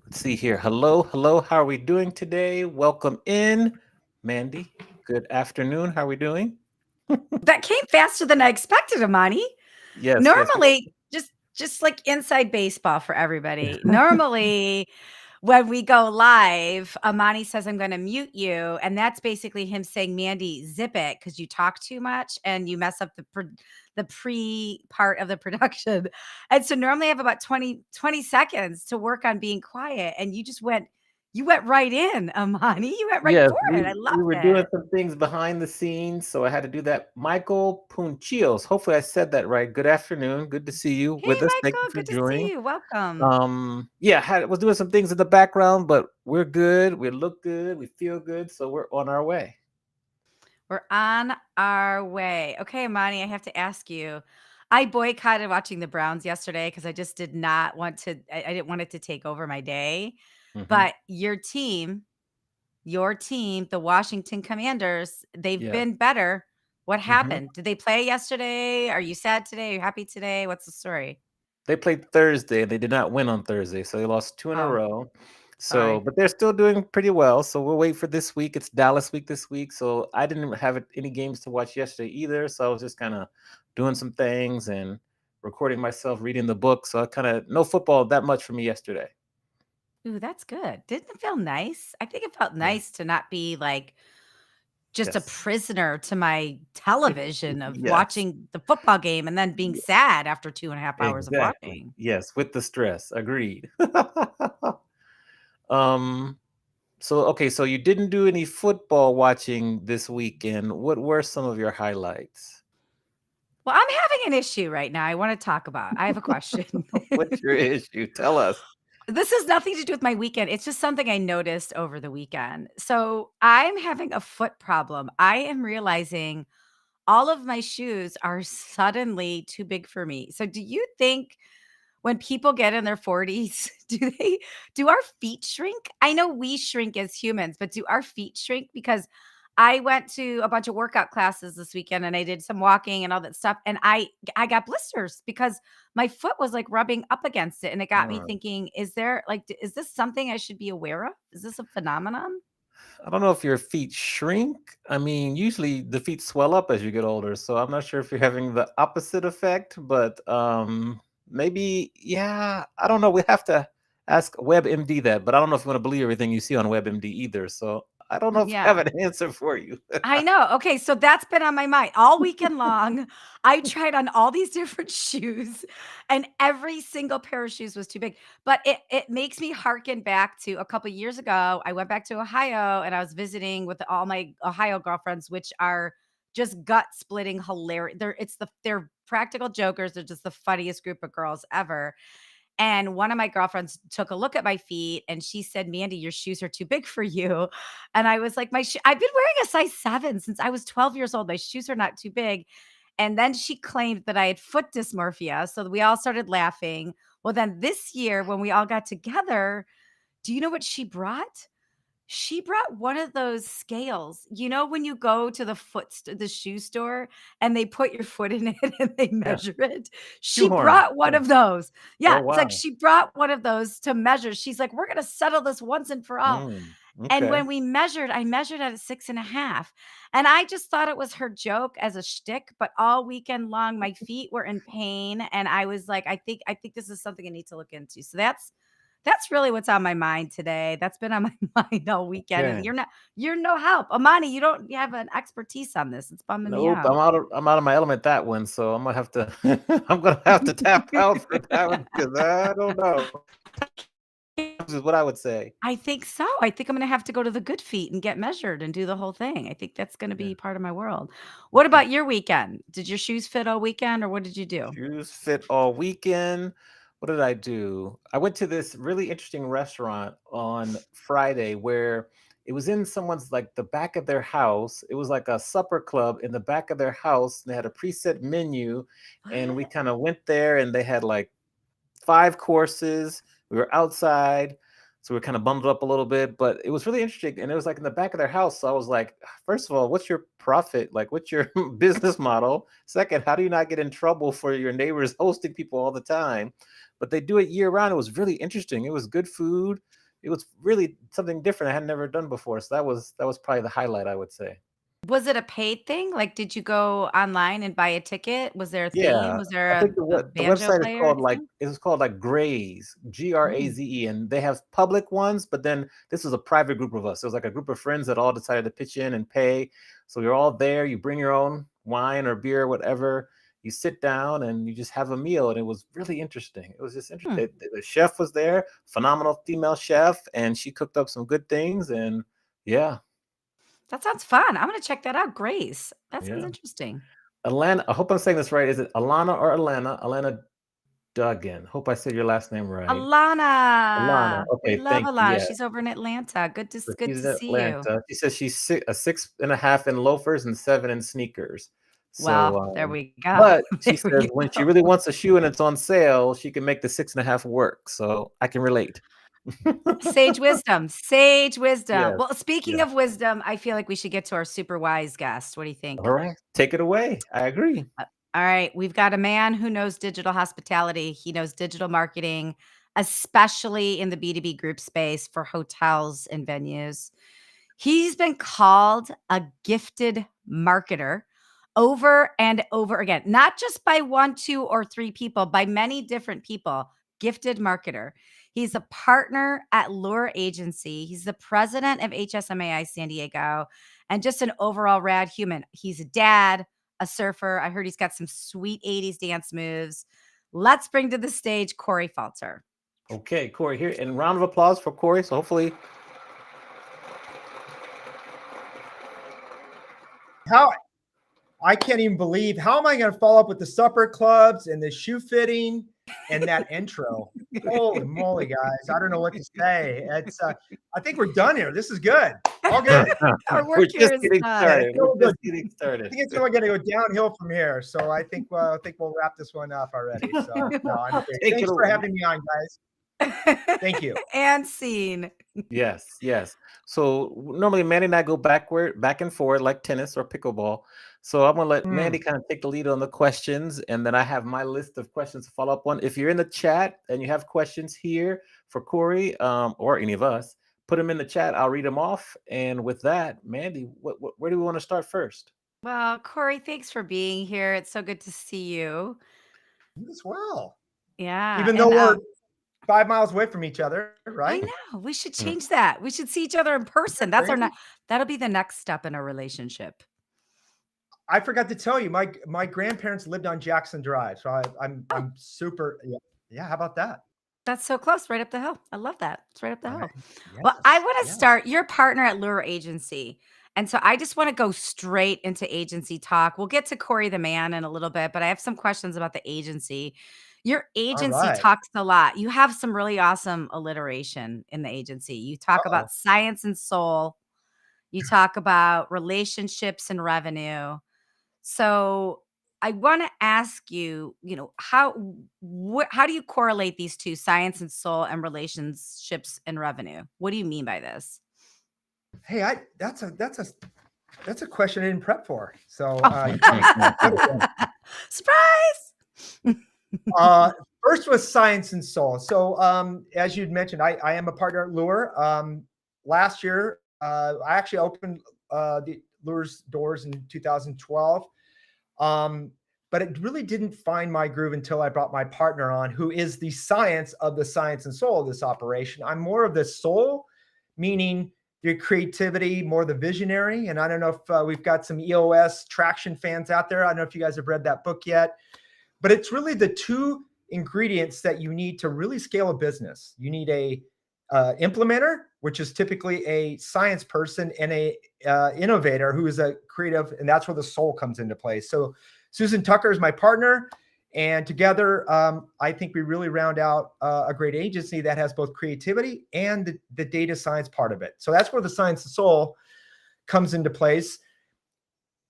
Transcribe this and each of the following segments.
Let's see here. Hello, hello. How are we doing today? Welcome in, Mandy. Good afternoon. How are we doing? That came faster than I expected, Amani. Yes, yes. Normally, just like inside baseball for everybody. Normally, when we go live, Amani says, I'm going to mute you. And that's basically him saying, Mandy, zip it because you talk too much and you mess up the pre part of the production. And so normally I have about 20 seconds to work on being quiet. And you went right in, Amani. You went right Yes, for it. I we loved were doing it. some things behind the scenes, so I had to do that. Michael Punchios. Hopefully I said that right. Good afternoon. Good to see you Hey, with us. Thank you Michael. for Good to see joining. you. Welcome. Yeah, was doing some things in the background, but we're good. We look good. We feel good, so we're on our way. We're on our way. Okay, Amani, I have to ask you. I boycotted watching the Browns yesterday because I just did not want to. I didn't want it to take over my day. Hmm. But your team, the Washington Commanders, they've Yes. been better. What Hmm. happened? Did they play yesterday? Are you sad today? Are you happy today? What's the story? They played Thursday. They did not win on Thursday, so they lost two in a Oh, row. So, sorry. but they're still doing pretty well. So we'll wait for this week. It's Dallas week this week. So I didn't have any games to watch yesterday either. So I was just kind of doing some things and recording myself reading the book. So I kind of no football that much for me yesterday. Ooh, that's good. Didn't it feel nice? I think it felt Yeah. nice to not be like just a Yes. prisoner to my television of Yes. watching the football game and then being Ye- sad after 2.5 hours of Exactly. watching. Yes. With the stress. Agreed. um. So okay. So you didn't do any football watching this weekend. What were some of your highlights? Well, I'm having an issue right now I wanna talk about. I have a question. What's your issue? Tell us. This has nothing to do with my weekend, it's just something I noticed over the weekend. So, I'm having a foot problem. I am realizing all of my shoes are suddenly too big for me. So, do you think when people get in their 40s, do our feet shrink? I know we shrink as humans, but do our feet shrink? Because I went to a bunch of workout classes this weekend and I did some walking and all that stuff. And I got blisters because my foot was like rubbing up against it. And it got me Uh, thinking, is there like, is this something I should be aware of? Is this a phenomenon? I don't know if your feet shrink. I mean, usually the feet swell up as you get older, so I'm not sure if you're having the opposite effect, but maybe yeah. I don't know. We have to ask WebMD that, but I don't know if you want to believe everything you see on WebMD either. So I don't know if I have Yeah. an answer for you. I know. Okay, so that's been on my mind all weekend long. I tried on all these different shoes and every single pair of shoes was too big. But it makes me harken back to a couple years ago. I went back to Ohio and I was visiting with all my Ohio girlfriends, which are just gut splitting hilarious. They're practical jokers. They're just the funniest group of girls ever. And one of my girlfriends took a look at my feet and she said, "Mandy, your shoes are too big for you." And I was like, I've been wearing a size 7 since I was 12 years old. My shoes are not too big." And then she claimed that I had foot dysmorphia. So we all started laughing. Well, then this year, when we all got together, do you know what she brought? She brought one of those scales. You know, when you go to the shoe store and they put your foot in it and they Yeah. measure it? She Shoehorn. brought one Yeah. of those. Yeah, Oh, it's like wow. she brought one of those to measure. She's like, "We're gonna settle this once and for all." And Okay. when we measured, I measured at a 6.5. And I just thought it was her joke as a shtick, but all weekend long, my feet were in pain. And I was like, I think this is something I need to look into. So that's really what's on my mind today. That's been on my mind all weekend. And Okay. you're no help. Amani, you have an expertise on this. It's bumming me Nope, out. I'm out of my element that one, so I'm gonna have to I'm gonna have to tap out for that one because I don't know. Is what I would say. I think so. I think I'm gonna have to go to the Good Feet and get measured and do the whole thing. I think that's gonna Yeah. be part of my world. What about your weekend? Did your shoes fit all weekend or what did you do? Shoes fit all weekend. What did I do? I went to this really interesting restaurant on Friday where it was in someone's like the back of their house. It was like a supper club in the back of their house. They had a preset menu, and we What? kind of went there, and they had like 5 courses. We were outside, so we are kind of bundled up a little bit, but it was really interesting. And it was like in the back of their house. So I was like, first of all, what's your profit? Like, what's your business model? Second, how do you not get in trouble for your neighbors hosting people all the time? But they do it year round. It was really interesting. It was good food. It was really something different I had never done before. So that was probably the highlight, I would say. Was it a paid thing? Like, did you go online and buy a ticket? Was there a theme? Yeah, Was there I think a the banjo website is player or called, like anything? Graze, Mm. Graze, and they have public ones, but then this was a private group of us. It was like a group of friends that all decided to pitch in and pay. So you're all there, you bring your own wine or beer, whatever. You sit down and you just have a meal, and it was really interesting. It was just Hmm. interesting. The chef was there, phenomenal female chef, and she cooked up some good things, and yeah, That sounds fun. I'm gonna check that out. Grace. That sounds yeah. interesting. Alana, I hope I'm saying this right. Is it Alana or Alana? Alana Duggan. Hope I said your last name right. Alana. Alana. We Okay, love thank you. Alana. Yeah. She's over in Atlanta. So Good she's to in see you. Atlanta. She says she's 6.5 in loafers and 7 in sneakers. So, Well, there we go. but she There says we when she go. really wants a shoe and it's on sale, she can make the 6.5 work. So I can relate. Sage wisdom. Sage wisdom. Yes. Well, speaking Yes. of wisdom, I feel like we should get to our super wise guest. What do you All think? right. Take it away. I agree. All right, we've got a man who knows digital hospitality. He knows digital marketing, especially in the B2B group space for hotels and venues. He's been called a gifted marketer over and over again, not just by one, two, or three people, by many different people. Gifted marketer. He's a partner at Lure Agency. He's the president of HSMAI San Diego and just an overall rad human. He's a dad, a surfer. I heard he's got some sweet 80s dance moves. Let's bring to the stage Corey Falter. Okay, Corey, here. And round of applause for Corey. So hopefully, How I can't even believe how am I going to follow up with the supper clubs and the shoe fitting and that intro? Holy moly, guys! I don't know what to say. It's I think we're done here. This is good. All good. Our we're work here just is getting Yeah, started. We're feel good. just getting I started. think it's only going to go downhill from here. So I think we'll wrap this one up already. So no, I'm great. Take it Thanks for away. having me on, guys. Thank you. and scene. Yes, yes. So normally Mandy and I go back and forward like tennis or pickleball. So I'm gonna let Hmm. Mandy kind of take the lead on the questions, and then I have my list of questions to follow up on. If you're in the chat and you have questions here for Corey or any of us, put them in the chat. I'll read them off. And with that, Mandy, where do we want to start first? Well, Corey, thanks for being here. It's so good to see you. You as well. Yeah, Even though and, we're 5 miles away from each other, I right? know, we should Mhm. change that. We should see each other in Isn't that person. That's our crazy? that'll be the next step in a relationship. I forgot to tell you, my grandparents lived on Jackson Drive, so Oh, I'm super yeah. How about that? that's so close, right up the hill. I love that. It's right up the All hill. right. Well, I Yes. wanna Yes. start your partner at Lure Agency, and so I just wanna go straight into agency talk. We'll get to Corey the man in a little bit, but I have some questions about the agency. Your All agency right. talks a lot. You have some really awesome alliteration in the agency. You talk Uh-oh. about science and soul. You talk about relationships and revenue. So I want to ask you, how do you correlate these two, science and soul and relationships and revenue? What do you mean by this? Hey, that's a question I didn't prep for. So Oh. you got me good again. Surprise. Uh, First was science and soul. So as you'd mentioned, I am a partner at Lure. Last year, I actually opened the Lure's doors in 2012. Um, but it really didn't find my groove until I brought my partner on, who is the science of the science and soul of this operation. I'm more of the soul, meaning your creativity, more the visionary. And I don't know if we've got some EOS traction fans out there. I don't know if you guys have read that book yet, but it's really the two ingredients that you need to really scale a business. You need a implementer, which is typically a science person, and a innovator who is a creative, and that's where the soul comes into play. So Susan Tucker is my partner, and together I think we really round out a great agency that has both creativity and the data science part of it. So that's where the science and soul comes into place.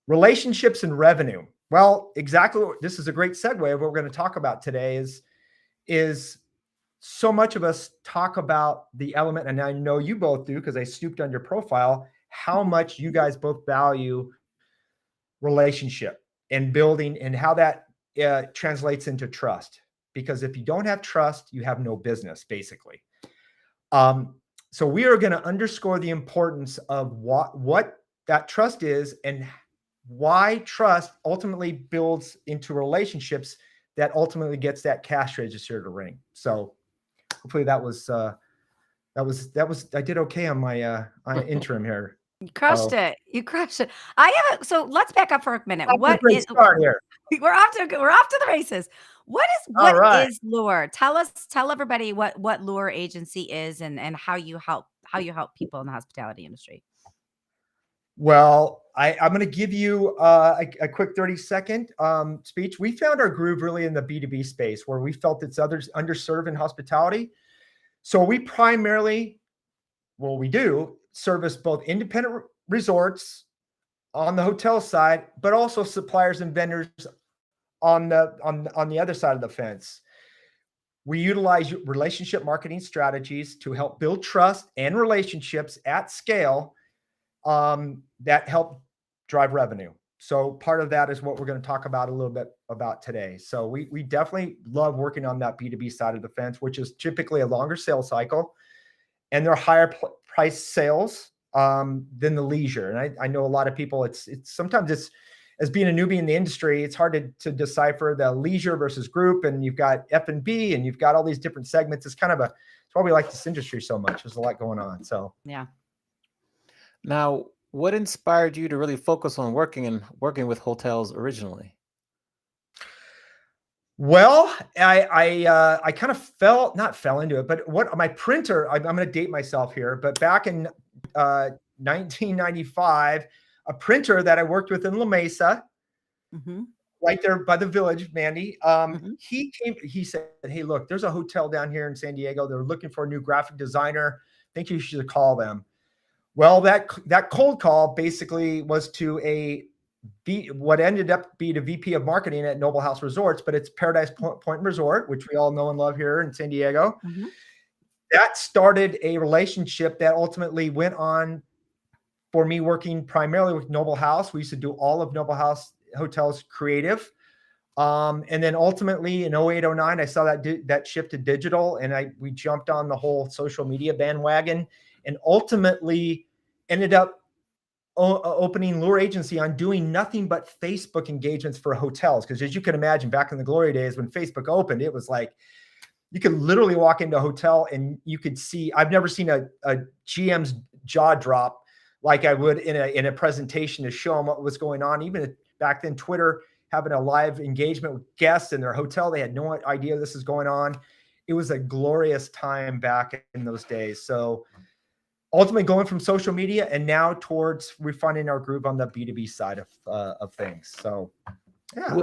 Relationships and revenue. Well, exactly. This is a great segue of what we're going to talk about today is so much of us talk about the element, and I know you both do because I snooped on your profile, how much you guys both value relationship and building, and how that translates into trust. Because if you don't have trust, you have no business, basically. So we are going to underscore the importance of what that trust is and why trust ultimately builds into relationships that ultimately gets that cash register to ring. So hopefully that was I did okay on my interim here. You crushed So it. You crushed it. I have so let's back up for a minute. that's a What great is start here. we're off to the races. All What right. is Lure? Tell everybody what Lure agency is and how you help people in the hospitality industry. Well, I'm going to give you a quick 30-second speech. We found our groove really in the B2B space where we felt it's others underserved in hospitality. So we primarily, well, we do service both independent resorts on the hotel side, but also suppliers and vendors on the other side of the fence. We utilize relationship marketing strategies to help build trust and relationships at scale that help drive revenue. So part of that is what we're going to talk about a little bit about today. So we definitely love working on that B2B side of the fence, which is typically a longer sales cycle, and they're higher price sales than the leisure. And I know a lot of people, it's sometimes it's, as being a newbie in the industry, it's hard to decipher the leisure versus group. And you've got F&B and you've got all these different segments. It's why we like this industry so much. There's a lot going on. So Yeah. Now, what inspired you to really focus on working with hotels originally? well, I kind of not fell into it, but what my printer, I'm going to date myself here, but back in 1995, a printer that I worked with in La Mesa, Mm-hmm. right there by the village, Mandy, Mm-hmm. he said, hey, look, there's a hotel down here in San Diego. They're looking for a new graphic designer. I think you should call them. Well, that cold call basically was to what ended up being a VP of marketing at Noble House Resorts, but it's Paradise Point Resort, which we all know and love here in San Diego. Mm-hmm. That started a relationship that ultimately went on for me working primarily with Noble House. We used to do all of Noble House Hotels creative. And then ultimately in 08, 09, I saw that shift to digital, and we jumped on the whole social media bandwagon, and ultimately ended up opening Lure Agency on doing nothing but Facebook engagements for hotels. Because as you can imagine, back in the glory days when Facebook opened, it was like you could literally walk into a hotel and you could see. I've never seen a GM's jaw drop like I would in a presentation to show them what was going on. Even back then, Twitter having a live engagement with guests in their hotel, they had no idea this is going on. It was a glorious time back in those days. So ultimately going from social media and now towards refining our groove on the B2B side of things. So, yeah.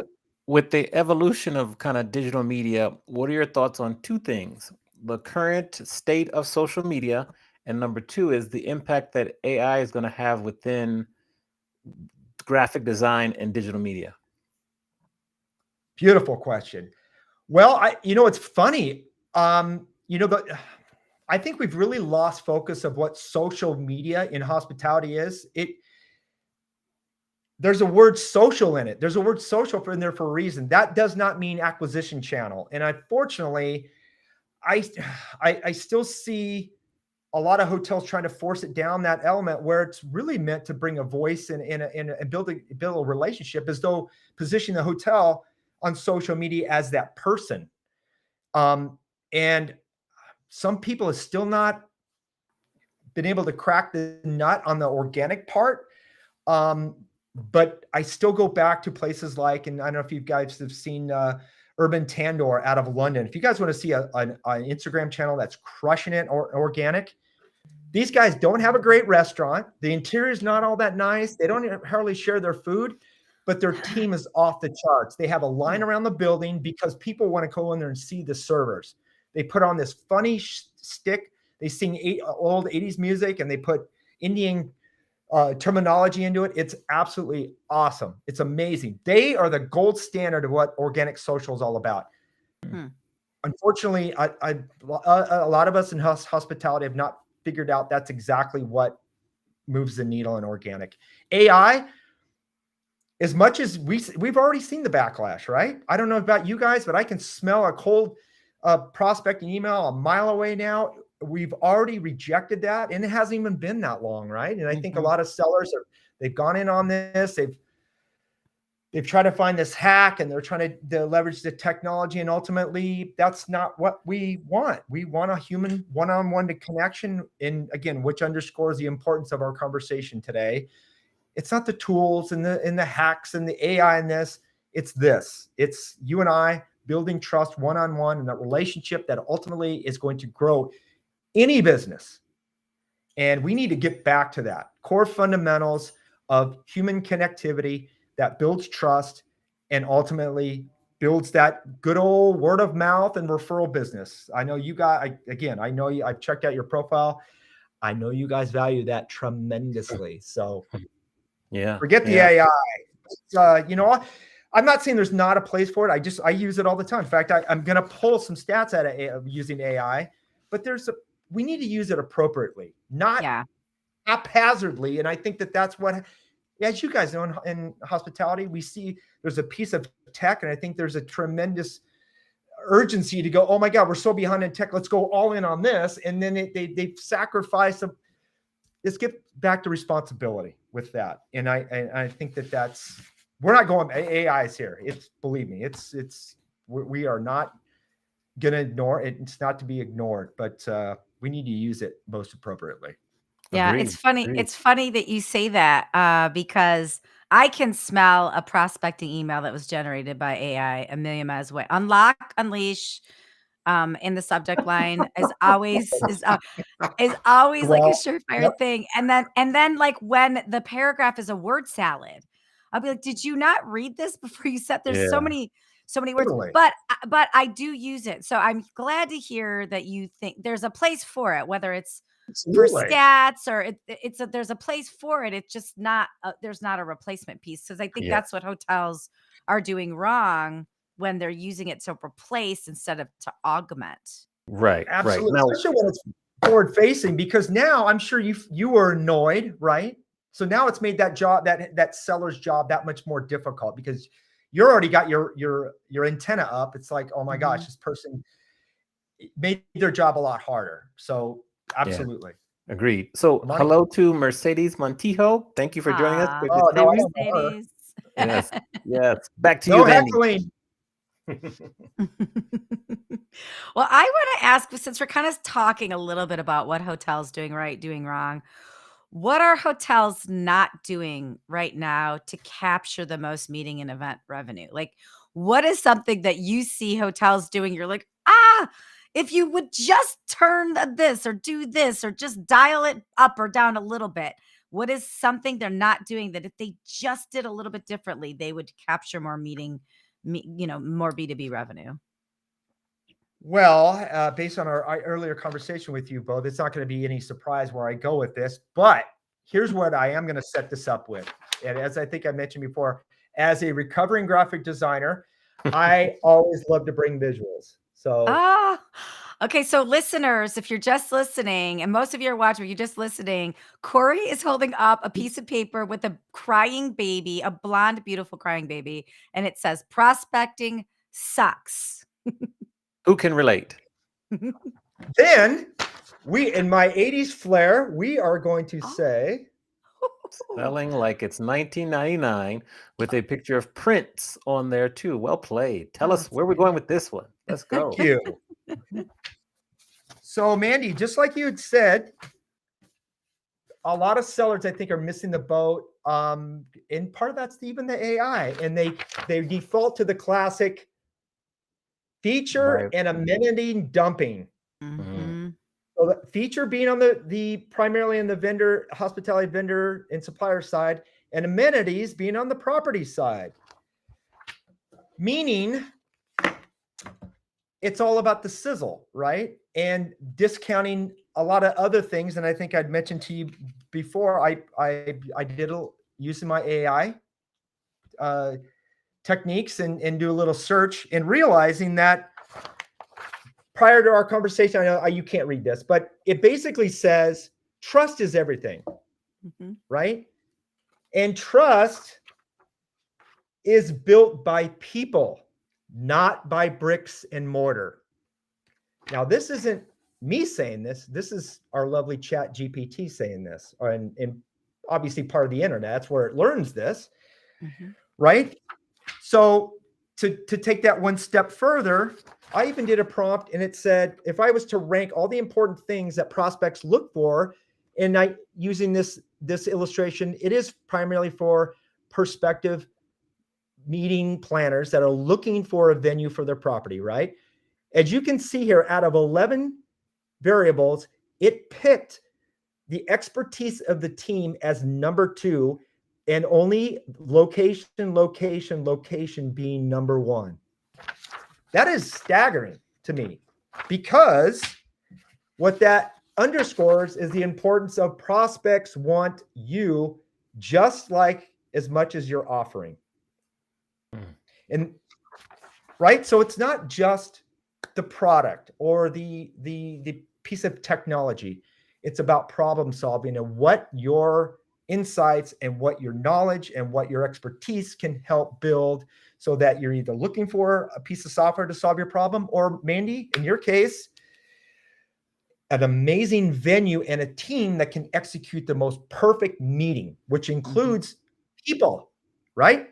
With the evolution of kind of digital media, what are your thoughts on two things? The current state of social media, and number two is the impact that AI is going to have within graphic design and digital media. Beautiful question. Well, it's funny. But I think we've really lost focus of what social media in hospitality is. There's a word social in it. There's a word social in there for a reason. That does not mean acquisition channel. And unfortunately, I I still see a lot of hotels trying to force it down that element where it's really meant to bring a voice and build a relationship, as though positioning the hotel on social media as that person. And some people have still not been able to crack the nut on the organic part. Um, but I still go back to places like, and I don't know if you guys have seen Urban Tandoor out of London. If you guys want to see an Instagram channel that's crushing it or organic, these guys don't have a great restaurant. The interior is not all that nice. They don't hardly share their food, but their team is off the charts. They have a line around the building because people want to go in there and see the servers. They put on this funny stick. They sing old 80s music and they put Indian terminology into it. It's absolutely awesome. It's amazing. They are the gold standard of what organic social is all about. Hmm. Unfortunately, a lot of us in hospitality have not figured out that's exactly what moves the needle in organic. AI, as much as we've already seen the backlash, right? I don't know about you guys, but I can smell a cold prospecting email a mile away now. We've already rejected that, and it hasn't even been that long, right? And I think a lot of sellers they've gone in on this. They've tried to find this hack, and they're trying to leverage the technology, and ultimately that's not what we want. We want a human one-on-one connection, and again, which underscores the importance of our conversation today. It's not the tools and the hacks and the AI in this. It's this. It's you and I building trust one-on-one, and that relationship that ultimately is going to grow any business. And we need to get back to that core fundamentals of human connectivity that builds trust and ultimately builds that good old word of mouth and referral business. I know you guys, again, I know you, I've checked out your profile. I know you guys value that tremendously. So Yeah. forget the Yeah. AI. I'm not saying there's not a place for it. I use it all the time. In fact, I'm going to pull some stats out of using AI, but we need to use it appropriately, not Yeah. haphazardly. And I think that's what, as you guys know, in hospitality, we see there's a piece of tech, and I think there's a tremendous urgency to go, oh my God, we're so behind in tech. Let's go all in on this. And then they sacrifice some. Let's get back to responsibility with that. And I think that's, we're not going, AI is here. Believe me, we are not going to ignore it. It's not to be ignored, but we need to use it most appropriately. Yeah, Agreed. it's funny. Agreed. It's funny that you say that because I can smell a prospecting email that was generated by AI a million miles away. Unlock, unleash, in the subject line is always like a Well, yep. surefire thing. And then like when the paragraph is a word salad, I'll be like, did you not read this before you said there's Yeah. so many words? Totally. But I do use it. So I'm glad to hear that you think there's a place for it, whether it's for Absolutely. stats or there's a place for it. It's just not there's not a replacement piece, because I think Yeah. that's what hotels are doing wrong when they're using it to replace instead of to augment. Right. Right. Absolutely. Now, Especially when it's forward facing, because now I'm sure you were annoyed, right? So now it's made that seller's job that much more difficult, because you already got your antenna up. It's like, oh my gosh, Mhm. this person made their job a lot harder. So yeah. absolutely. Agreed. So, Money. hello to Mercedes Montijo. Thank you for joining us. Ah, Good to Oh see hi no, I you. don't know her. Mercedes. Yes. Yes. Back to you, No Vandy. heckling. Well, I want to ask, since we're kind of talking a little bit about what hotels doing right, doing wrong, what are hotels not doing right now to capture the most meeting and event revenue? Like, what is something that you see hotels doing? You're like, if you would just turn this or do this or just dial it up or down a little bit. What is something they're not doing that if they just did a little bit differently, they would capture more more B2B revenue. Well, based on our earlier conversation with you both, it's not going to be any surprise where I go with this. But here's what I am going to set this up with. And as I think I mentioned before, as a recovering graphic designer, I always love to bring visuals. So Ah, okay. So, listeners, if you're just listening, and most of you are watching, but you're just listening, Corey is holding up a piece of paper with a crying baby, a blonde, beautiful crying baby, and it says, "Prospecting sucks." Who can relate? then we, in my 80s flair, we are going to say, Selling like it's 1999 with a picture of Prince on there too. Well played. Tell Oh, us that's where we're funny. going with this one. Let's thank go. you. So, Mandy, just like you had said, a lot of sellers, I think, are missing the boat. And part of that's even the AI, and they default to the classic feature Right. and amenity dumping. Mhm. Mhm. So the feature being on the primarily in the vendor, hospitality vendor and supplier side, and amenities being on the property side. Meaning it's all about the sizzle, right? And discounting a lot of other things. And I think I'd mentioned to you before, I did using my AI uh, techniques and do a little search and realizing that prior to our conversation, I know you can't read this, but it basically says trust is everything, Mhm. right? And trust is built by people, not by bricks and mortar. Now, this isn't me saying this. This is our lovely chat GPT saying this, and obviously part of the internet. That's where it learns this, Mhm. right? So to take that one step further, I even did a prompt and it said, if I was to rank all the important things that prospects look for, and I using this illustration, it is primarily for prospective meeting planners that are looking for a venue for their property, right? As you can see here, out of 11 variables, it picked the expertise of the team as number 2, and only location being number 1. That is staggering to me, because what that underscores is the importance of prospects want you just like as much as you're offering. Mm. And right, so it's not just the product or the piece of technology. It's about problem solving and what your insights and what your knowledge and what your expertise can help build, so that you're either looking for a piece of software to solve your problem, or Mandy, in your case, an amazing venue and a team that can execute the most perfect meeting, which Mhm. includes people, right?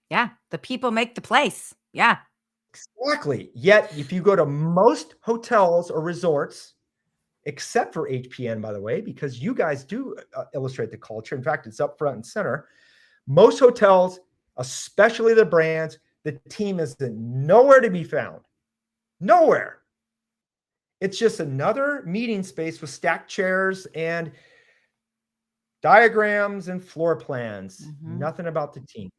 Yeah, the people make the place. Yeah. Exactly. Yet, if you go to most hotels or resorts, except for HPN, by the way, because you guys do illustrate the culture. In fact, it's up front and center. Most hotels, especially the brands, the team is nowhere to be found. Nowhere. It's just another meeting space with stacked chairs and diagrams and floor plans. Mhm. Nothing about the team.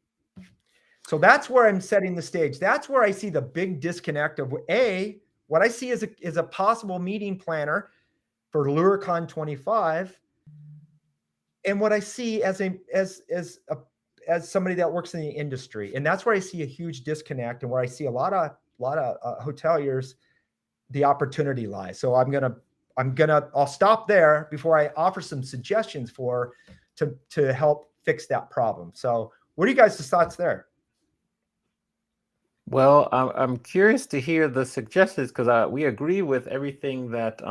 So that's where I'm setting the stage. That's where I see the big disconnect of what I see is a possible meeting planner for LureCon 25, and what I see as somebody that works in the industry. And that's where I see a huge disconnect, and where I see a lot of hoteliers, the opportunity lies. So I'll stop there before I offer some suggestions to help fix that problem. So what are you guys' thoughts there? Well, I'm curious to hear the suggestions because we agree with everything that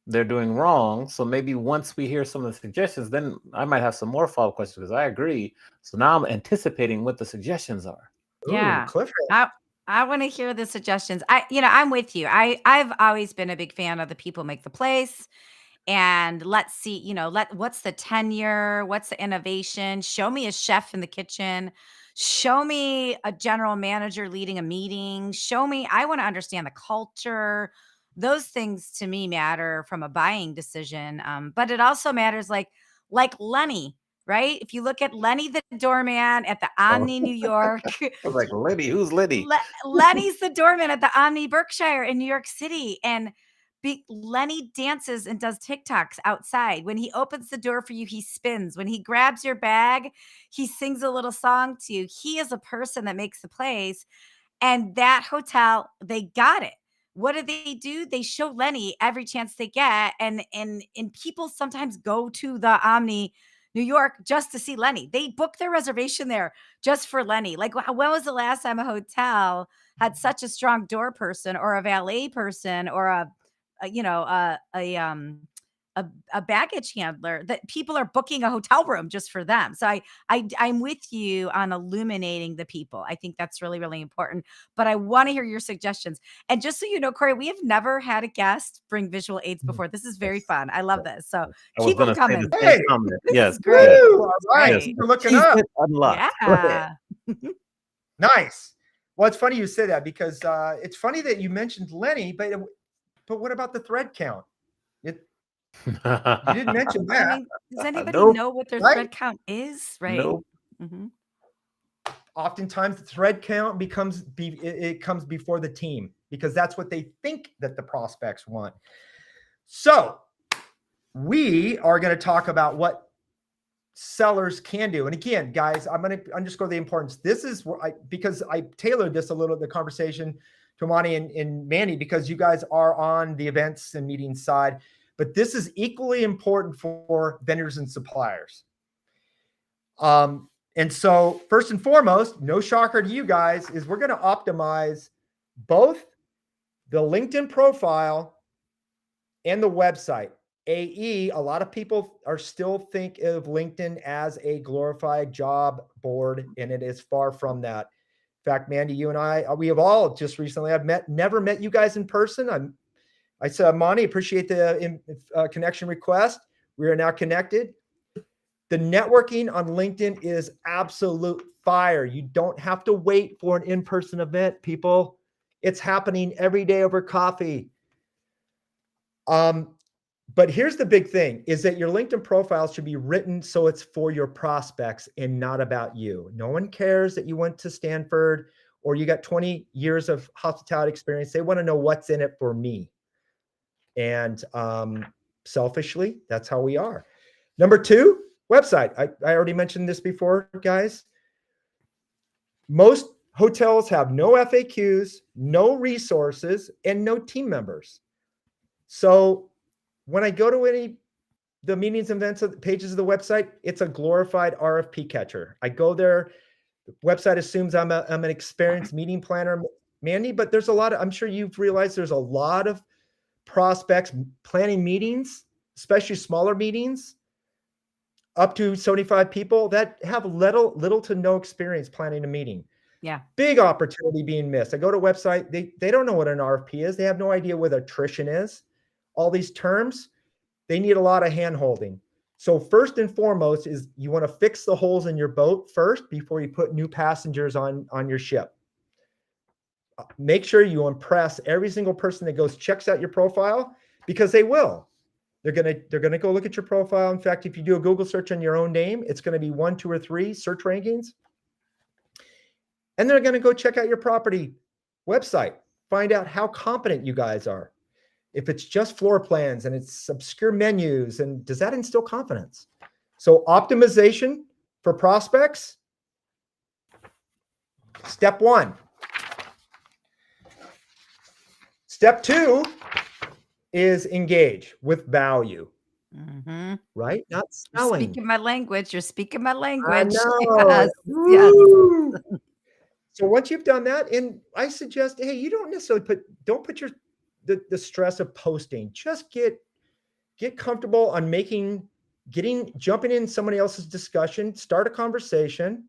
they're doing wrong. So maybe once we hear some of the suggestions, then I might have some more follow-up questions because I agree. So now I'm anticipating what the suggestions are. Ooh, Yeah. Cliff. I I wanna hear the suggestions. I'm with you. I've always been a big fan of the people make the place, and let's see, what's the tenure, what's the innovation? Show me a chef in the kitchen. Show me a general manager leading a meeting. Show me I wanna understand the culture. Those things to me matter from a buying decision, but it also matters like Lenny. right? If you look at Lenny the doorman at the Oh, Omni New York, I was like, Liddy, who's Liddy? Lenny's the doorman at the Omni Berkshire in New York City. And Lenny dances and does TikToks outside. When he opens the door for you, he spins. When he grabs your bag, he sings a little song to you. He is a person that makes the plays. And that hotel, they got it. What do? They show Lenny every chance they get, and people sometimes go to the Omni New York just to see Lenny. They book their reservation there just for Lenny. Like, when was the last time a hotel had such a strong door person or a valet person or a you know a, a baggage handler that people are booking a hotel room just for them. So I'm with you on illuminating the people. I think that's really, really important. But I want to hear your suggestions. And just so you know, Corey, we have never had a guest bring visual aids before. This is very Yes, fun. I love yes, this. So yes. I was keep them gonna say the coming. same Hey, comment. This Yes, is yes, great. woo, This all is right. yes. great. You're looking up. Achievement unlocked. Go ahead. Yeah. Nice. Well, it's funny you say that because it's funny that you mentioned Lenny, but what about the thread count? It, you didn't mention I that, mean, does anybody Nope, know what their right? thread count is? Right. nope. Hmm. Oftentimes, the thread count it comes before the team because that's what they think that the prospects want. So we are going to talk about what sellers can do. And again, guys, I'm going to underscore the importance. This is where because I tailored this a little, the conversation to Monty and Mandy, because you guys are on the events and meetings side, but this is equally important for vendors and suppliers. And so first and foremost, no shocker to you guys, is we're going to optimize both the LinkedIn profile and the website. AE, a lot of people are still think of LinkedIn as a glorified job board, and it is far from that. In fact, Mandy, you and I, we have all just recently, never met you guys in person. I said, Monty, appreciate the connection request. We are now connected. The networking on LinkedIn is absolute fire. You don't have to wait for an in-person event, people. It's happening every day over coffee. But here's the big thing is that your LinkedIn profile should be written so it's for your prospects and not about you. No one cares that you went to Stanford or you got 20 years of hospitality experience. They want to know what's in it for me. And selfishly, that's how we are. Number two, website. I already mentioned this before, guys. Most hotels have no FAQs, no resources, and no team members. So when I go to the meetings and events pages of the website, it's a glorified RFP catcher. I go there, the website assumes I'm an experienced meeting planner, Mandy, but there's a lot of, I'm sure you've realized there's a lot of prospects planning meetings, especially smaller meetings, up to 75 people that have little to no experience planning a meeting. Yeah. Big opportunity being missed. I go to a website, they don't know what an RFP is. They have no idea what attrition is. All these terms, they need a lot of hand holding. So first and foremost is you want to fix the holes in your boat first before you put new passengers on your ship. Make sure you impress every single person that checks out your profile, because they will. They're gonna go look at your profile. In fact, if you do a Google search on your own name, it's going to be 1, 2, or 3 search rankings. And they're going to go check out your property website, find out how competent you guys are. If it's just floor plans and it's obscure menus, and does that instill confidence? So optimization for prospects, step 1. Step 2 is engage with value, right? Not You're selling. speaking my language. You're speaking my I language. know. Yes. Yes. Woo! So once you've done that, and I suggest, hey, you don't necessarily don't put the stress of posting. Just get comfortable on jumping in somebody else's discussion, start a conversation,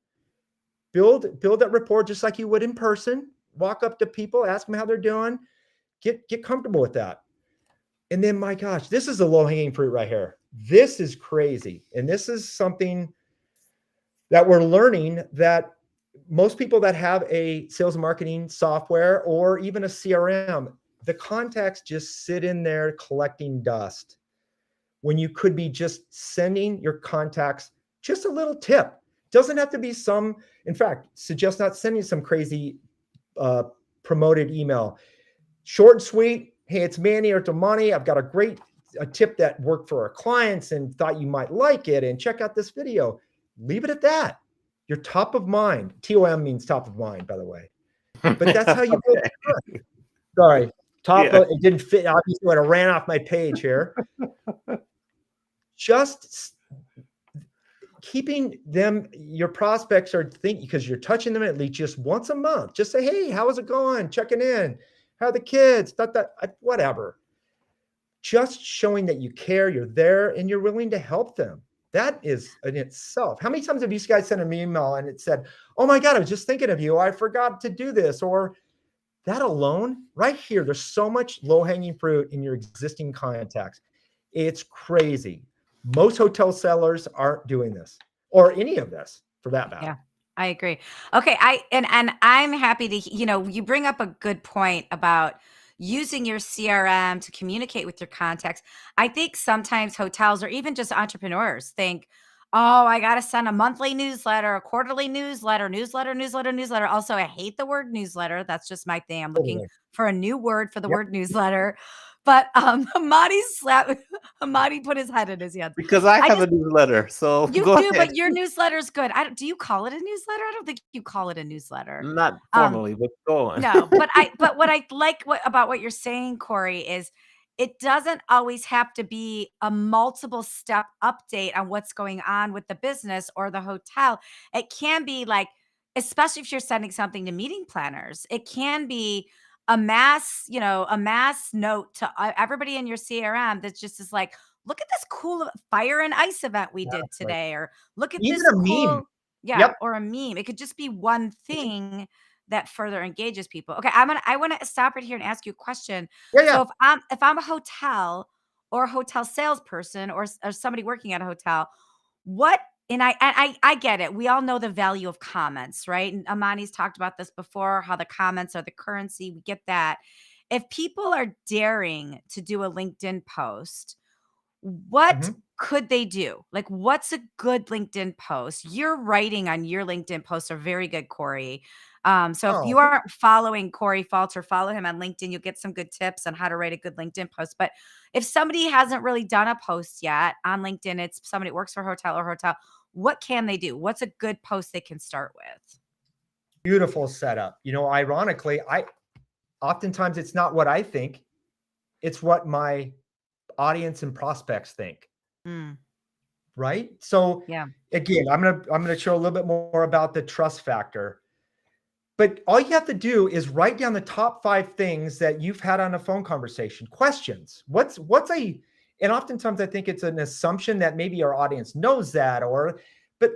build that rapport just like you would in person. Walk up to people, ask them how they're doing, get comfortable with that. And then, my gosh, this is the low-hanging fruit right here. This is crazy. And this is something that we're learning, that most people that have a sales and marketing software or even a CRM, the contacts just sit in there collecting dust when you could be just sending your contacts Just a little tip. Doesn't have to be some, in fact, suggest not sending some crazy uh, promoted email. Short and sweet. Hey, it's Manny or Damani. I've got a tip that worked for our clients and thought you might like it. And check out this video. Leave it at that. You're top of mind. TOM means top of mind, by the way. But that's how you build. Okay. Sorry, Yeah. it didn't fit. Obviously, when I ran off my page here. Just keeping them, your prospects are thinking, because you're touching them at least just once a month. Just say, hey, how is it going? Checking in. How are the kids? Whatever. Just showing that you care, you're there, and you're willing to help them. That is in itself. How many times have you guys sent an email and it said, oh my God, I was just thinking of you. I forgot to do this. Or that alone, right here, there's so much low-hanging fruit in your existing contacts. It's crazy. Most hotel sellers aren't doing this, or any of this for that matter. Yeah, I agree. Okay, and I'm happy to, you bring up a good point about using your CRM to communicate with your contacts. I think sometimes hotels or even just entrepreneurs think, oh, I got to send a monthly newsletter, a quarterly newsletter. Also, I hate the word newsletter. That's just my thing. I'm looking Totally. for a new word for the Yep. word newsletter. But Hamadi put his head in his hands. Because I have a newsletter, so You go do, ahead. but your newsletter is good. Do you call it a newsletter? I don't think you call it a newsletter. Not Um, formally, but go on. no, but what I like about what you're saying, Corey, is it doesn't always have to be a multiple step update on what's going on with the business or the hotel. It can be like, especially if you're sending something to meeting planners, it can be a mass note to everybody in your CRM that just is like, look at this cool fire and ice event we did Exactly. today, or look at Even this a meme. cool, yeah, Yep. or a meme. It could just be one thing that further engages people. Okay, I want to stop right here and ask you a question. Yeah. So if I'm a hotel or a hotel salesperson or somebody working at a hotel, what and I get it. We all know the value of comments, right? And Amani's talked about this before, how the comments are the currency. We get that. If people are daring to do a LinkedIn post, what Mhm. could they do? Like, what's a good LinkedIn post? Your writing on your LinkedIn posts are very good, Corey. So if Oh, you aren't following Corey Falter, follow him on LinkedIn. You'll get some good tips on how to write a good LinkedIn post. But if somebody hasn't really done a post yet on LinkedIn, it's somebody that works for a hotel. What can they do? What's a good post they can start with? beautiful setup. Ironically, oftentimes it's not what I think, it's what my audience and prospects think. Mm, Right. So yeah. again, I'm gonna show a little bit more about the trust factor. But all you have to do is write down the top 5 things that you've had on a phone conversation. Questions. And oftentimes I think it's an assumption that maybe our audience knows that, but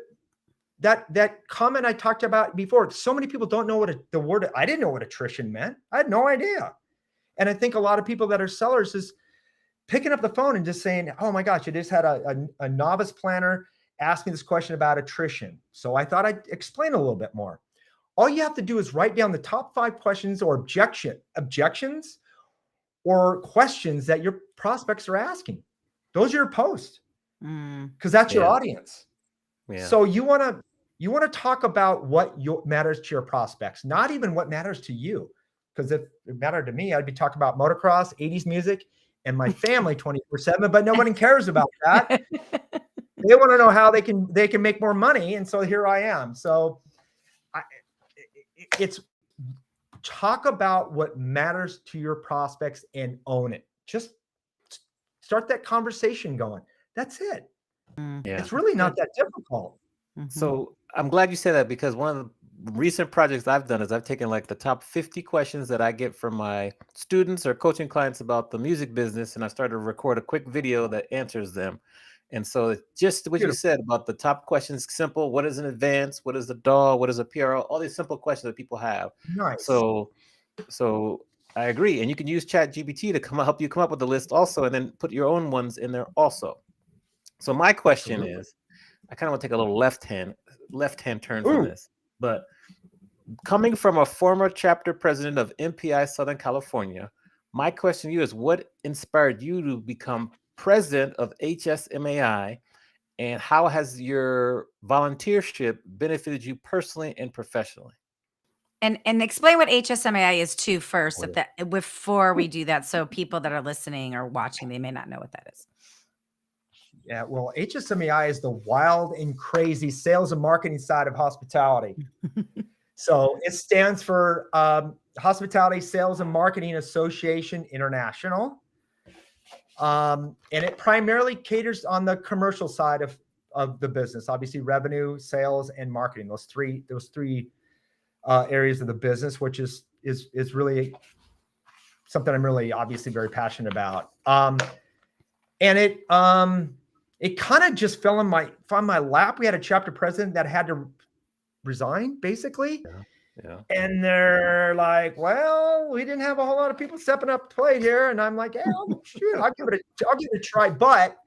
that comment I talked about before, so many people don't know I didn't know what attrition meant. I had no idea. And I think a lot of people that are sellers is picking up the phone and just saying, oh my gosh, I just had a novice planner ask me this question about attrition. So I thought I'd explain a little bit more. All you have to do is write down the top 5 questions or objections or questions that your prospects are asking. Those are your posts, Mm, because that's your Yeah. audience. Yeah. So you want to talk about what matters to your prospects, not even what matters to you. Because if it mattered to me, I'd be talking about motocross, 80s music, and my family 24/7. But nobody cares about that. They want to know how they can make more money, and so here I am. So it's talk about what matters to your prospects and own it. Just start that conversation going. That's it. Yeah. It's really not good. that difficult. Mhm. So I'm glad you said that, because one of the recent projects I've done is I've taken like the top 50 questions that I get from my students or coaching clients about the music business, and I started to record a quick video that answers them. And so it's just what you Beautiful. said about the top questions, simple. What is an advance? What is a DAW? What is a PRO? All these simple questions that people have. Nice. So I agree. And you can use Chat GPT to help you come up with the list also, and then put your own ones in there also. So my question Absolutely. is, I kind of want to take a little left hand turn from Ooh. this, but coming from a former chapter president of MPI Southern California, my question to you is, what inspired you to become president of HSMAI, And how has your volunteership benefited you personally and professionally? And explain what HSMAI is too first, Oh, if yeah. that before we do that, so people that are listening or watching, they may not know what that is. Yeah, well, HSMEI is the wild and crazy sales and marketing side of hospitality. So it stands for Hospitality Sales and Marketing Association International. And it primarily caters on the commercial side of the business, obviously revenue, sales, and marketing. Those three areas of the business, which is really something I'm really obviously very passionate about. And it kind of just fell on my lap. We had a chapter president that had to resign, basically. Yeah. Yeah. And they're like, "Well, we didn't have a whole lot of people stepping up to plate here." And I'm like, "Yeah, shoot, I'll give it a try." But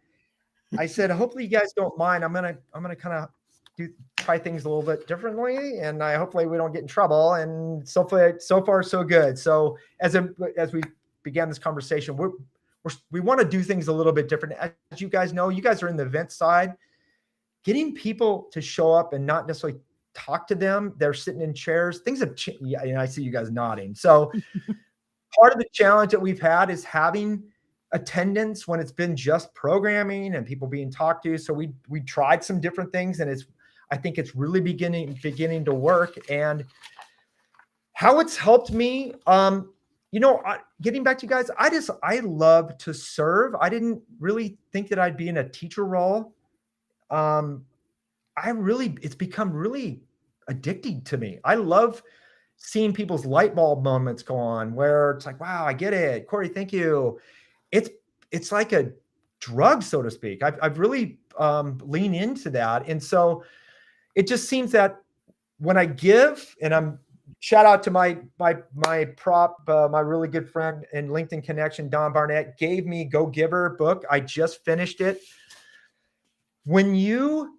I said, "Hopefully, you guys don't mind. I'm gonna kind of try things a little bit differently, and hopefully we don't get in trouble." And so far, so good. So as we began this conversation, we want to do things a little bit different. As you guys know, you guys are in the event side. Getting people to show up and not necessarily talk to them, they're sitting in chairs. Things have changed. Yeah, and I see you guys nodding. So part of the challenge that we've had is having attendance when it's been just programming and people being talked to. So we tried some different things, and I think it's really beginning to work. And how it's helped me, getting back to you guys, I love to serve. I didn't really think that I'd be in a teacher role. Um, it's become really addicting to me. I love seeing people's light bulb moments go on where it's like, wow, I get it. Corey, thank you. It's it's like a drug, so to speak. I've really leaned into that. And so it just seems that when I give, and I'm shout out to my prop, my really good friend and LinkedIn connection, Don Barnett, gave me Go Giver book. I just finished it. When you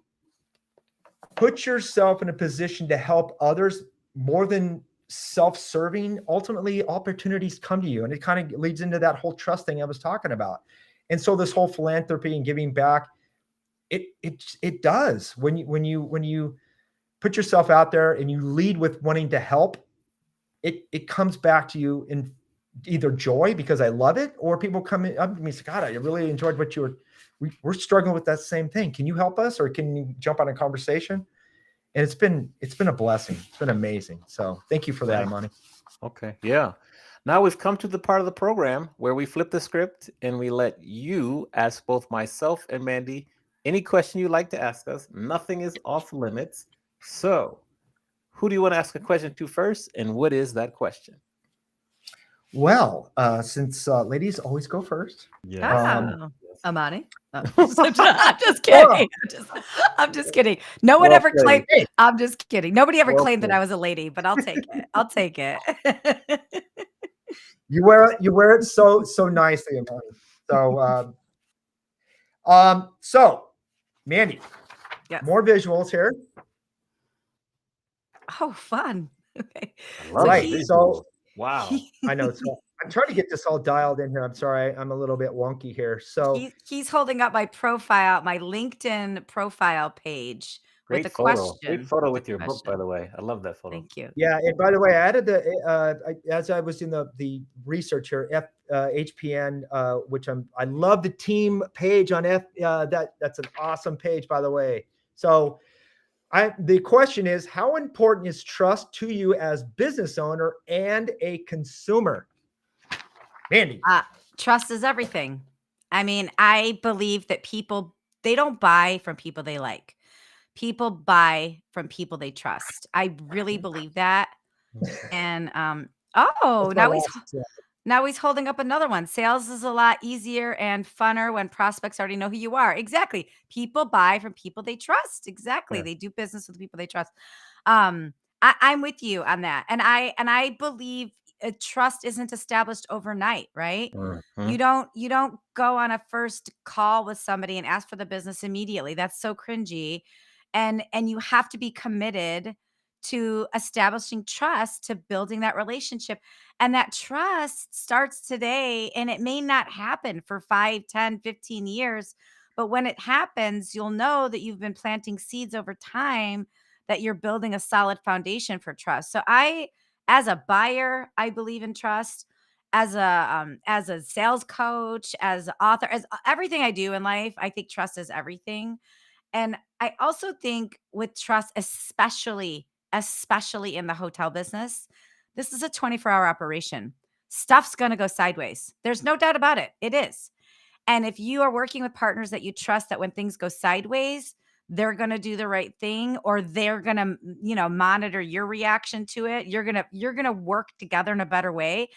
put yourself in a position to help others more than self-serving, ultimately opportunities come to you. And it kind of leads into that whole trust thing I was talking about. And so this whole philanthropy and giving back, it does. When you put yourself out there and you lead with wanting to help, it comes back to you in either joy because I love it, or people come up to me and say, God, I really enjoyed what we're struggling with that same thing. Can you help us, or can you jump on a conversation? And it's been a blessing. It's been amazing. So thank you for that, Nice. Amani. Okay. Yeah. Now we've come to the part of the program where we flip the script and we let you ask both myself and Mandy any question you'd like to ask us. Nothing is off limits. So, who do you want to ask a question to first, and what is that question? Well, since ladies always go first. Yes. Oh, Yes. Amani. Oh, I'm just Oh, kidding. I'm just kidding. No one Well ever played. claimed. hey, I'm just kidding. Nobody ever Well claimed that played. I was a lady, but I'll take it. I'll take it. you wear it so nicely, Amani. So Mandy, Yes. more visuals here. Oh, fun. Okay. I So love the Right. visuals. So Wow. I know. So I'm trying to get this all dialed in here. I'm sorry, I'm a little bit wonky here. So he's holding up my profile, my LinkedIn profile page with a Great photo. Great question. photo With a with your book, by question. the way. I love that photo. Thank you. yeah, and by the way, I added as I was in the research here, HPN, which I love the team page on that's an awesome page, by the way. So the question is, how important is trust to you as business owner and a consumer? Mandy. Uh, Trust is everything. I mean, I believe that people, they don't buy from people they like. People buy from people they trust. I really believe that. And oh, That's my last. now he's holding up another one. Sales is a lot easier and funner when prospects already know who you are. Exactly. People buy from people they trust. Exactly. Yeah. They do business with people they trust. I'm with you on that. And I believe trust isn't established overnight, right? Mhm. You don't go on a first call with somebody and ask for the business immediately. That's so cringy. And you have to be committed to establishing trust, to building that relationship. And that trust starts today, and it may not happen for 5, 10, 15 years, But when it happens, you'll know that you've been planting seeds over time, that you're building a solid foundation for trust. So as a buyer, I believe in trust. As a sales coach, as an author, as everything I do in life, I think trust is everything. And I also think with trust, especially in the hotel business, this is a 24-hour operation. Stuff's going to go sideways. There's no doubt about it. It is. And if you are working with partners that you trust, that when things go sideways, they're going to do the right thing, or they're going to, monitor your reaction to it. You're going to work together in a better way.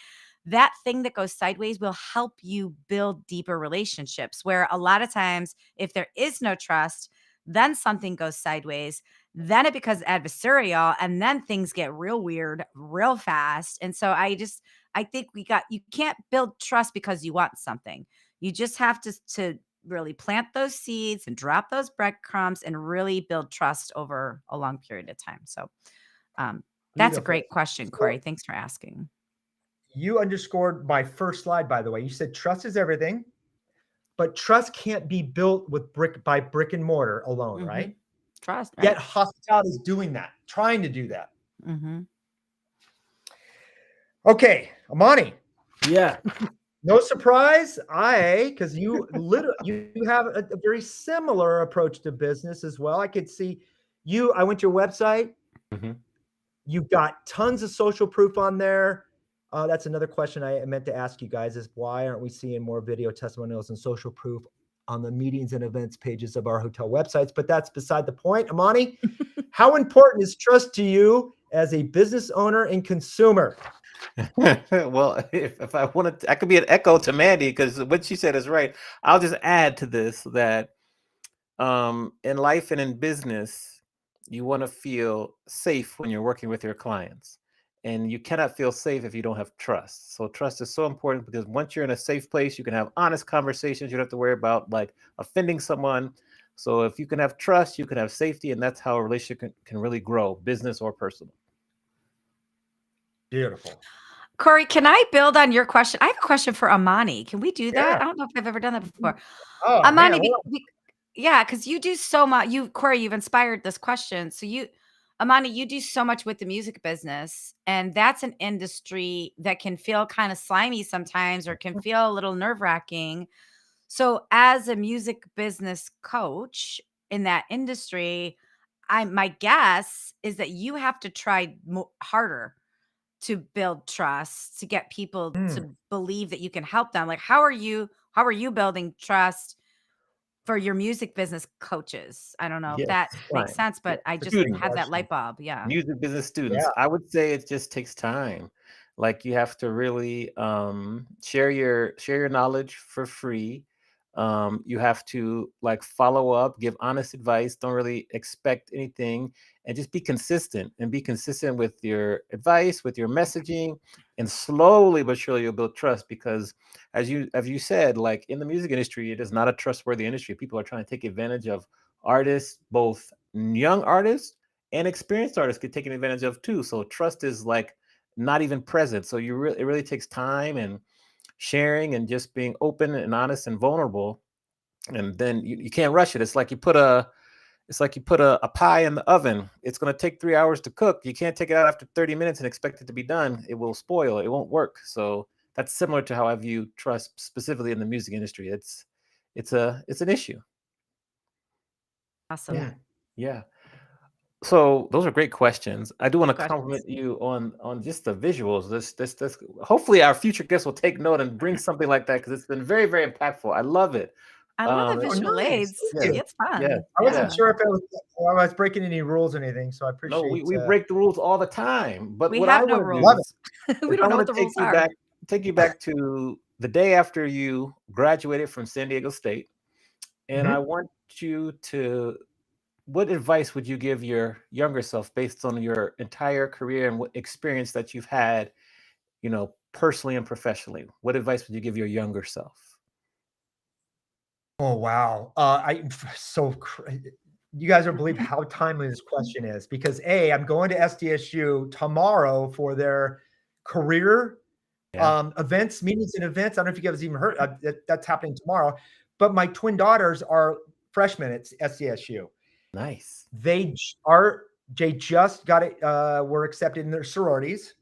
That thing that goes sideways will help you build deeper relationships, where a lot of times if there is no trust, then something goes sideways, then it becomes adversarial, and then things get real weird real fast. And so I think you can't build trust because you want something. You just have to really plant those seeds and drop those breadcrumbs and really build trust over a long period of time. So that's a Beautiful. great question, So Corey. Thanks for asking. you underscored my first slide, by the way. You said trust is everything, but trust can't be built with brick and mortar alone, Hmm. right? Trust, Yet right? hospitality is doing that, trying to do that. Hmm. Okay, Amani, Yeah. no surprise, because you have a very similar approach to business as well. I could see you. I went to your website. Mhm. You've got tons of social proof on there. That's another question I meant to ask you guys: is why aren't we seeing more video testimonials and social proof on the meetings and events pages of our hotel websites? But that's beside the point. Amani, how important is trust to you as a business owner and consumer? Well, if I wanted I could be an echo to Mandy because what she said is right. I'll just add to this that in life and in business, you want to feel safe when you're working with your clients. And you cannot feel safe if you don't have trust. So trust is so important because once you're in a safe place, you can have honest conversations. You don't have to worry about like offending someone. So if you can have trust, you can have safety, and that's how a relationship can really grow, business or personal. Beautiful. Corey, can I build on your question? I have a question for Amani. Can we do that? Yeah. I don't know if I've ever done that before. Oh man. Amani, yeah, because you do so much. Corey, you've inspired this question. Amani, you do so much with the music business, and that's an industry that can feel kind of slimy sometimes, or can feel a little nerve wracking. So, as a music business coach in that industry, my guess is that you have to try harder to build trust, to get people Hmm. to believe that you can help them. Like, how are you building trust for your music business coaches? I don't know if Yes, that makes fine. sense, Yeah. but I It's a just great Students. had that question. light bulb. Yeah. Music business students, Yeah. I would say it just takes time. Like you have to really share your knowledge for free. You have to like follow up, give honest advice, don't really expect anything, and just be consistent with your advice, with your messaging, and slowly but surely you'll build trust because as you said, like in the music industry, it is not a trustworthy industry. People are trying to take advantage of artists, both young artists and experienced artists get taken advantage of too. So trust is like not even present. So it really takes time and sharing and just being open and honest and vulnerable. And then you can't rush it. It's like you put a pie in the oven. It's going to take 3 hours to cook. You can't take it out after 30 minutes and expect it to be done. It will spoil. It won't work. So that's similar to how I view trust specifically in the music industry. It's an issue. Awesome. Yeah. Hmm. Yeah. So those are great questions. I do want Good to questions. compliment you on just the visuals. This. Hopefully, our future guests will take note and bring something like that because it's been very, very impactful. I love it. I love the Oh, visual nice. aids. Thank Yes, you. It's yes, fun. I wasn't yes. Yeah. sure if I was breaking any rules or anything, so I No, we, appreciate. we break the rules all the time. But We what I have no want to do Love it. rules. is We I don't know want what to the rules are. take you back to the day after you graduated from San Diego State, and I Mhm. want you to. What advice would you give your younger self based on your entire career and what experience that you've had, personally and professionally? What advice would you give your younger self? Oh wow. You guys don't believe how timely this question is because I'm going to SDSU tomorrow for their career Yeah. events, meetings, and events. I don't know if you guys even heard that's happening tomorrow. but my twin daughters are freshmen at SDSU. Nice. They are they just got it. Were accepted in their sororities,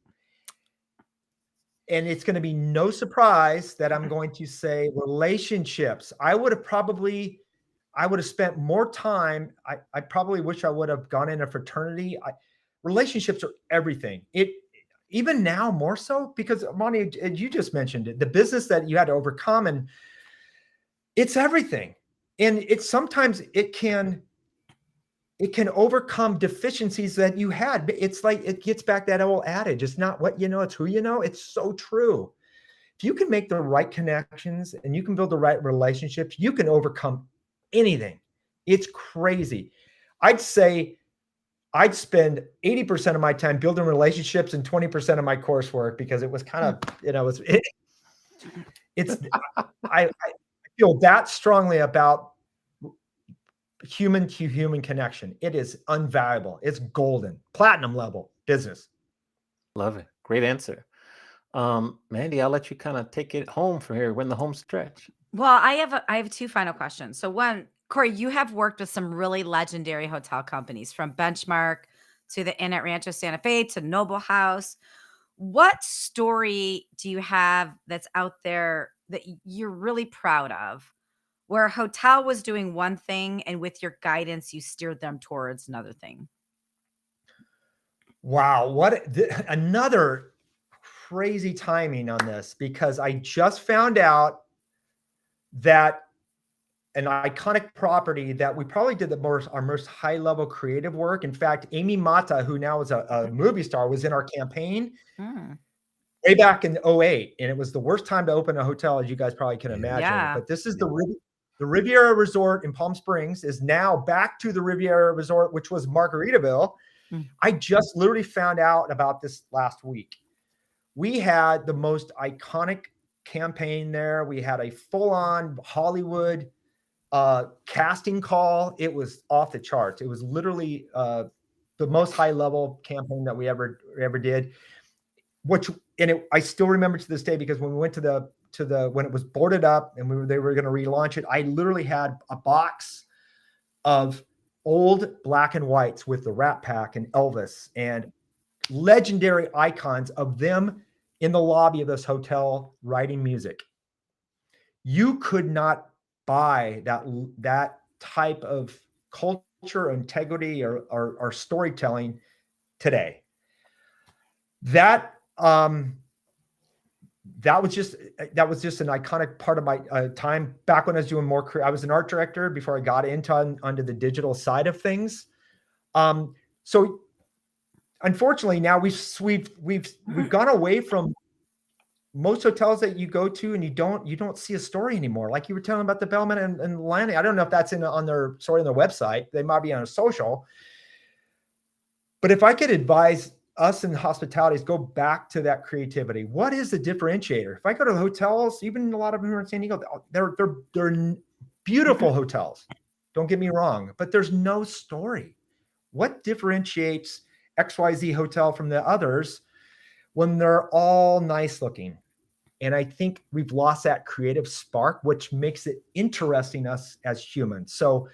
and it's going to be no surprise that I'm going to say relationships. I would have spent more time. I probably wish I would have gone in a fraternity. Relationships are everything. It even now more so because Monty, you just mentioned it, the business that you had to overcome, and it's everything. And it's sometimes it can overcome deficiencies that you had. It's like it gets back that old adage. It's not what you know, it's who you know. It's so true. If you can make the right connections and you can build the right relationships, you can overcome anything. It's crazy. I'd say I'd spend 80% of my time building relationships and 20% of my coursework because it was kind of, it's I feel that strongly about human to human connection. It is invaluable. It's golden, platinum level business. Love it. Great answer. Mandy, I'll let you kind of take it home from here. We're in the home stretch. Well, I have two final questions. So one, Corey, you have worked with some really legendary hotel companies from Benchmark to the Inn at Rancho Santa Fe to Noble House. What story do you have that's out there that you're really proud of, where a hotel was doing one thing and with your guidance, you steered them towards another thing? Wow, another crazy timing on this because I just found out that an iconic property that we probably did our most high level creative work. In fact, Amy Mata, who now is a movie star, was in our campaign Mm, way back in '08, and it was the worst time to open a hotel, as you guys probably can imagine. yeah. But this is the Riviera Resort in Palm Springs is now back to the Riviera Resort, which was Margaritaville. Mm. I just literally found out about this last week. We had the most iconic campaign there. We had a full-on Hollywood casting call. It was off the charts. It was literally the most high-level campaign that we ever did. I still remember to this day because when we went to the when it was boarded up and they were going to relaunch it, I literally had a box of old black and whites with the Rat Pack and Elvis and legendary icons of them in the lobby of this hotel writing music. You could not buy that type of culture, integrity, or storytelling today. That that was just an iconic part of my time back when I was doing more. I was an art director before I got onto the digital side of things. So unfortunately, now we've gone away from most hotels that you go to, and you don't see a story anymore. Like you were telling about the Bellman and Landing. I don't know if that's on their website. They might be on a social. But if I could advise us in hospitality is go back to that creativity. What is the differentiator? If I go to hotels, even a lot of them are in San Diego, they're beautiful hotels. Don't get me wrong, but there's no story. What differentiates XYZ hotel from the others when they're all nice looking? And I think we've lost that creative spark, which makes it interesting us as humans. So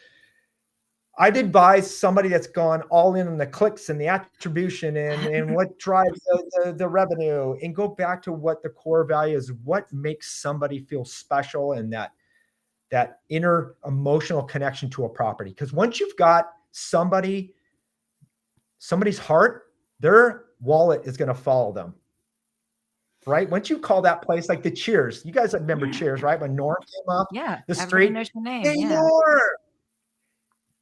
I'd advise somebody that's gone all in on the clicks and the attribution and what drives the revenue, and go back to what the core value is, what makes somebody feel special, and that inner emotional connection to a property. Because once you've got somebody's heart, their wallet is going to follow them. Right? Once you call that place like the Cheers, you guys remember Cheers, right? When Norm came up Yeah. the Everybody street, knows your name. hey, Yeah. Norm.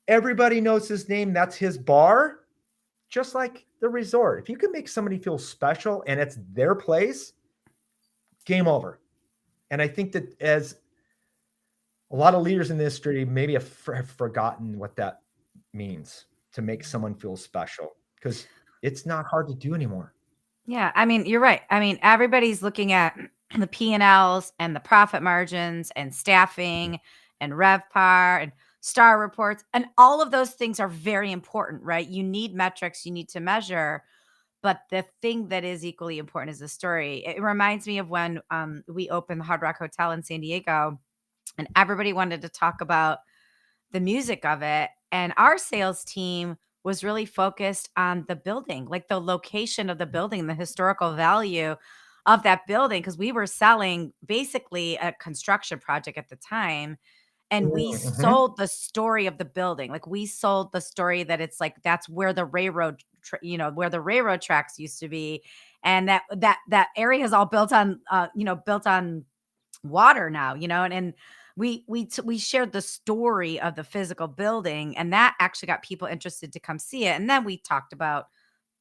Everybody knows his name. That's his bar. Just like the resort. If you can make somebody feel special and it's their place, game over. And I think that as a lot of leaders in the industry maybe have forgotten what that means to make someone feel special, because it's not hard to do anymore. Yeah, I mean, you're right. I mean, everybody's looking at the P&Ls and the profit margins and staffing and RevPAR and star reports, and all of those things are very important, right? You need metrics, you need to measure, but the thing that is equally important is the story. It reminds me of when we opened the Hard Rock Hotel in San Diego. and everybody wanted to talk about the music of it. And our sales team was really focused on the building, like the location of the building, the historical value of that building, because we were selling basically a construction project at the time. And we Mhm. sold the story of the building. Like we sold the story that it's like that's where the railroad, where the railroad tracks used to be, and that area is all built on, built on water now, and we shared the story of the physical building, and that actually got people interested to come see it. And then we talked about,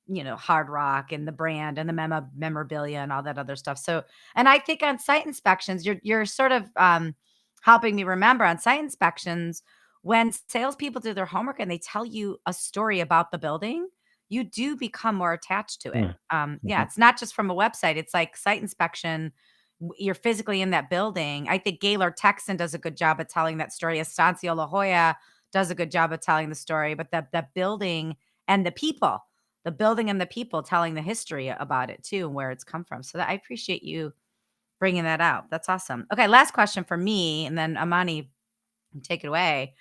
Hard Rock and the brand and the memorabilia and all that other stuff. So, and I think on site inspections, you're sort of helping me remember on site inspections, when salespeople do their homework and they tell you a story about the building, you do become more attached to it. Mm, Yeah, mhm. it's not just from a website. It's like site inspection. You're physically in that building. I think Gaylord Texan does a good job at telling that story. Estancia La Jolla does a good job of telling the story, but the building and the building and the people telling the history about it too and where it's come from. So I appreciate you bringing that out. That's awesome. Okay, last question for me, and then Amani, take it away.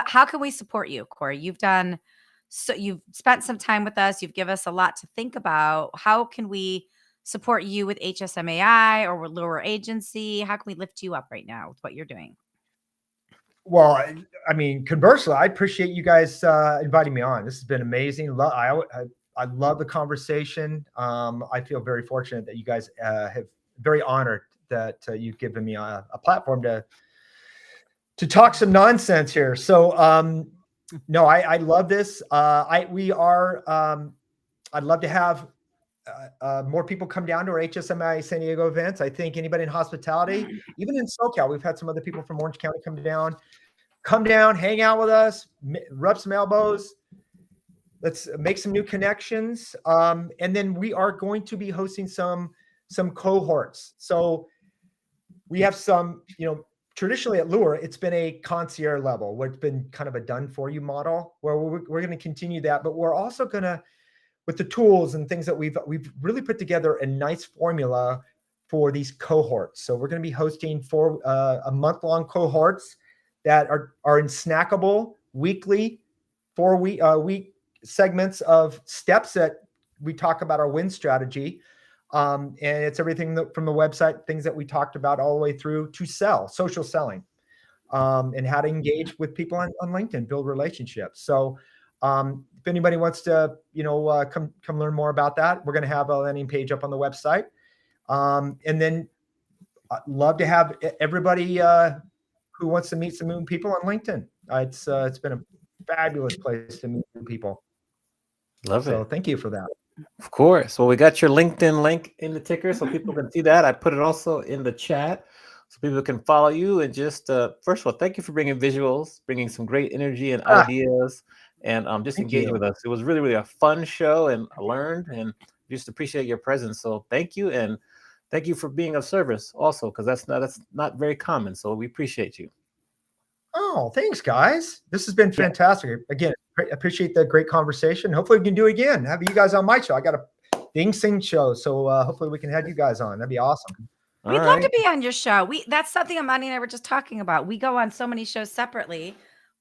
How can we support you, Corey? You've spent some time with us. You've given us a lot to think about. How can we support you with HSMAI or with Lure Agency? How can we lift you up right now with what you're doing? Well, I mean, conversely, I appreciate you guys inviting me on. This has been amazing. I love the conversation. I feel very fortunate that you guys have very honored that you've given me a platform to talk some nonsense here. So, no, I love this. I'd love to have more people come down to our HSMI San Diego events. I think anybody in hospitality, even in SoCal, we've had some other people from Orange County come down, hang out with us, rub some elbows. Let's make some new connections. And then we are going to be hosting some cohorts. So we have some, traditionally at Lure, it's been a concierge level, where it's been kind of a done for you model, where we're going to continue that, but we're also going to, with the tools and things that we've really put together a nice formula for these cohorts. So we're going to be hosting a month-long cohorts that are in snackable weekly 4-week segments of steps that we talk about our win strategy. And it's everything from the website, things that we talked about all the way through to social selling, and how to engage with people on LinkedIn, build relationships. So if anybody wants to, come learn more about that, we're going to have a landing page up on the website. And then I'd love to have everybody who wants to meet some new people on LinkedIn. It's been a fabulous place to meet new people. Love So it. thank you for that. Of course. Well, we got your LinkedIn link in the ticker so people can see that. I put it also in the chat so people can follow you. And just first of all, thank you for bringing visuals, bringing some great energy and Ah, ideas, and just thank engaging you. with us. It was really, really a fun show, and I learned and just appreciate your presence. So thank you, and thank you for being of service also, because that's not very common. So we appreciate you. Oh, thanks, guys. This has been Yeah. fantastic. Again, appreciate the great conversation. Hopefully, we can do it again. Have you guys on my show. I got a Ding Sing show, so hopefully, we can have you guys on. That'd be awesome. All We'd love to right. be on your show. That's something Amani and I were just talking about. We go on so many shows separately.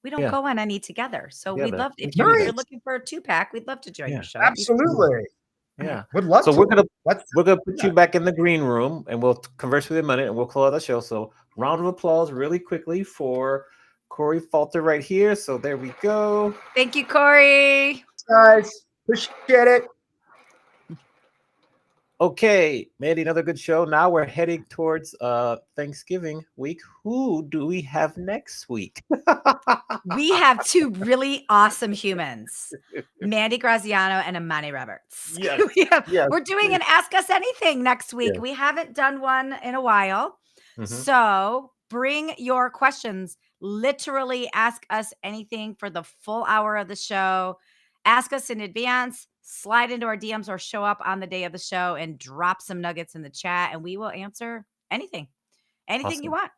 We don't Yeah. go on any together. So we'd Together. love Me if you're too. Nice. looking for a 2-pack, we'd love to join Yeah. your show. That'd be fun. Absolutely. Yeah. Would love So to. we're gonna Let's we're gonna do put you that. back in the green room and we'll converse with you in a minute and we'll close out the show. So round of applause really quickly for Corey Falter right here. So there we go. Thank you, Corey. Guys, appreciate it. Okay, Mandy, another good show. Now we're heading towards Thanksgiving week. Who do we have next week? We have two really awesome humans, Mandy Graziano and Amani Roberts. Yes. Yes. We're doing an Ask Us Anything next week. Yes. We haven't done one in a while. Mhm. So bring your questions. Literally ask us anything for the full hour of the show. Ask us in advance, slide into our DMs, or show up on the day of the show and drop some nuggets in the chat, and we will answer anything you Awesome. want.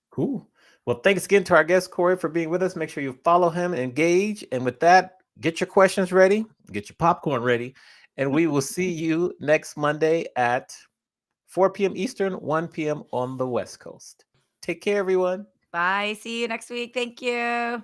Cool. Well, thanks again to our guest, Corey, for being with us. Make sure you follow him, engage. And with that, get your questions ready, get your popcorn ready. And we will see you next Monday at 4 p.m. Eastern, 1 p.m. on the West Coast. Take care, everyone. Bye. See you next week. Thank you.